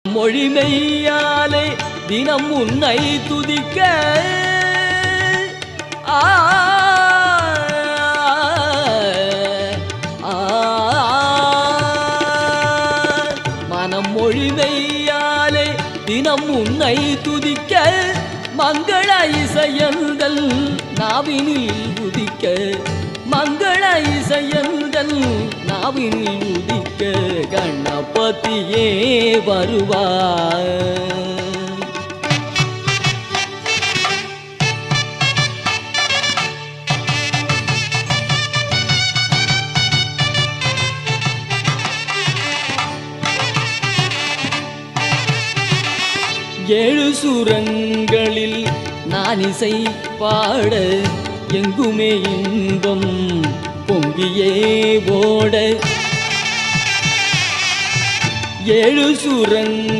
மொழிமெய்யாலே தினம் உன்னை துதிக்க மனம் மொழிமெய்யாலே தினம் உன்னை துதிக்க மங்கள இசையந்தல் நாவினில் உதிக்க மங்கள இசையந்தல் நாவினில் உதிக்க கணபதியே வருவார். ஏழு சுரங்களில் நான் இசை பாட எங்குமே இன்பம் பொங்கியே ஓட ஏழு சுரங்கள்